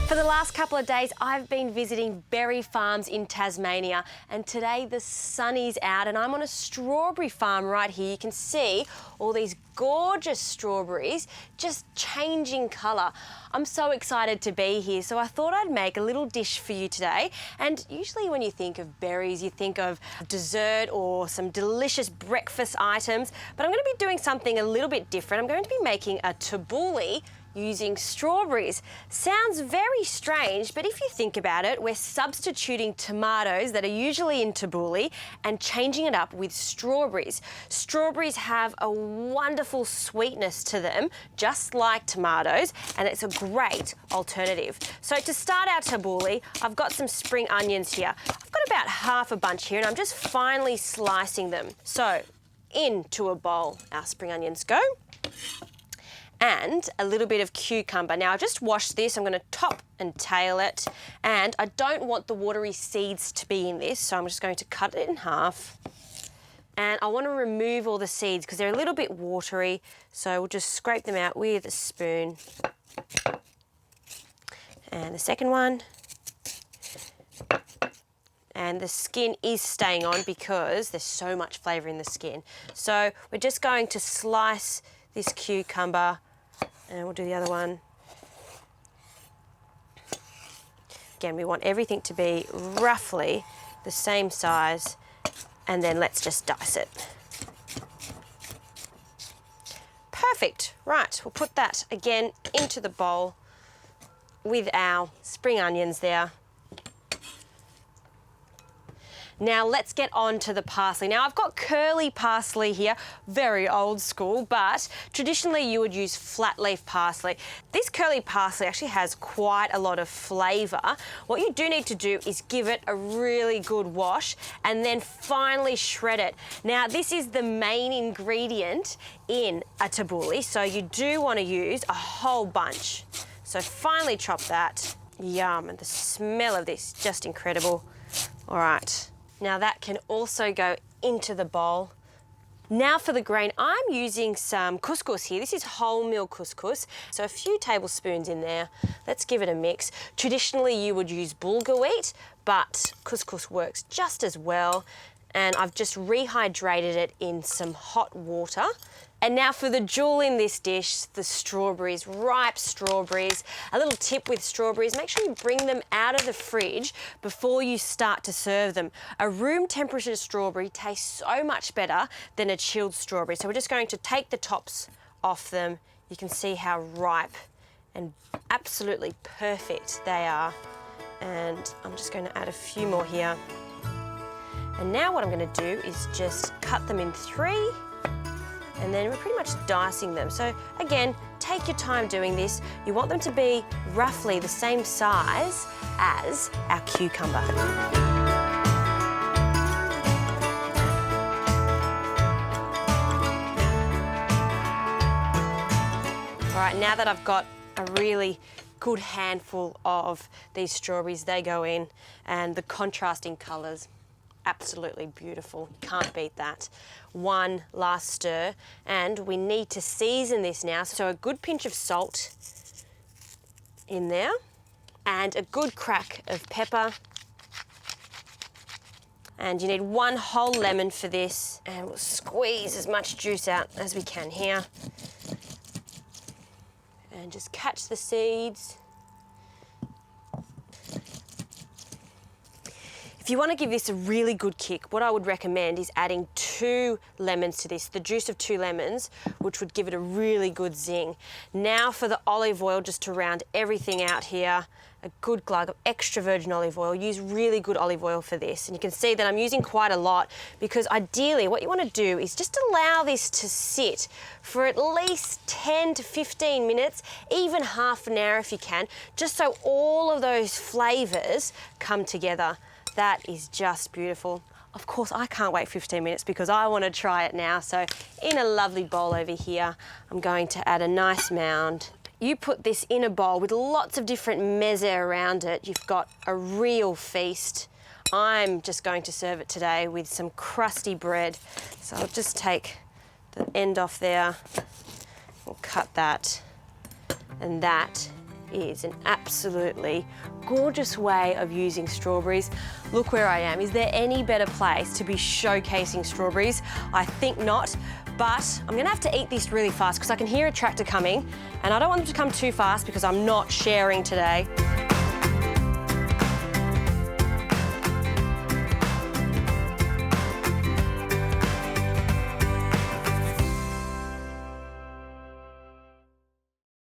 For the last couple of days, I've been visiting berry farms in Tasmania, and today the sun is out and I'm on a strawberry farm right here. You can see all these gorgeous strawberries just changing colour. I'm so excited to be here, so I thought I'd make a little dish for you today. And usually when you think of berries, you think of dessert or some delicious breakfast items, but I'm going to be doing something a little bit different. I'm going to be making a tabouli using strawberries. Sounds very strange, but if you think about it, we're substituting tomatoes that are usually in tabouli and changing it up with strawberries. Strawberries have a wonderful sweetness to them, just like tomatoes, and it's a great alternative. So to start our tabouli, I've got some spring onions here. I've got about half a bunch here and I'm just finely slicing them. So into a bowl our spring onions go. And a little bit of cucumber. Now, I just washed this. I'm going to top and tail it. And I don't want the watery seeds to be in this, so I'm just going to cut it in half. And I want to remove all the seeds because they're a little bit watery, so we'll just scrape them out with a spoon. And the second one. And the skin is staying on because there's so much flavour in the skin. So we're just going to slice this cucumber, and we'll do the other one. Again, we want everything to be roughly the same size, and then let's just dice it. Perfect. Right, we'll put that again into the bowl with our spring onions there. Now let's get on to the parsley. Now I've got curly parsley here, very old school, but traditionally you would use flat leaf parsley. This curly parsley actually has quite a lot of flavour. What you do need to do is give it a really good wash and then finely shred it. Now this is the main ingredient in a tabouli, so you do want to use a whole bunch. So finely chop that. Yum, and the smell of this, just incredible. All right. Now that can also go into the bowl. Now for the grain, I'm using some couscous here. This is wholemeal couscous, so a few tablespoons in there. Let's give it a mix. Traditionally you would use bulgur wheat, but couscous works just as well. And I've just rehydrated it in some hot water. And now for the jewel in this dish, the strawberries, ripe strawberries. A little tip with strawberries, make sure you bring them out of the fridge before you start to serve them. A room temperature strawberry tastes so much better than a chilled strawberry. So we're just going to take the tops off them. You can see how ripe and absolutely perfect they are. And I'm just going to add a few more here. And now what I'm going to do is just cut them in three, and then we're pretty much dicing them. So again, take your time doing this. You want them to be roughly the same size as our cucumber. All right, now that I've got a really good handful of these strawberries, they go in, and the contrasting colours, absolutely beautiful. Can't beat that. One last stir, and we need to season this now. So a good pinch of salt in there, and a good crack of pepper. And you need one whole lemon for this, and we'll squeeze as much juice out as we can here. And just catch the seeds. If you want to give this a really good kick, what I would recommend is adding 2 lemons to this, the juice of 2 lemons, which would give it a really good zing. Now for the olive oil, just to round everything out here, a good glug of extra virgin olive oil. Use really good olive oil for this. And you can see that I'm using quite a lot because ideally what you want to do is just allow this to sit for at least 10 to 15 minutes, even half an hour if you can, just so all of those flavours come together. That is just beautiful. Of course, I can't wait 15 minutes because I want to try it now. So in a lovely bowl over here, I'm going to add a nice mound. You put this in a bowl with lots of different meze around it. You've got a real feast. I'm just going to serve it today with some crusty bread. So I'll just take the end off there. We'll cut that. And that is an absolutely gorgeous way of using strawberries. Look where I am. Is there any better place to be showcasing strawberries? I think not, but I'm gonna have to eat this really fast because I can hear a tractor coming and I don't want them to come too fast because I'm not sharing today.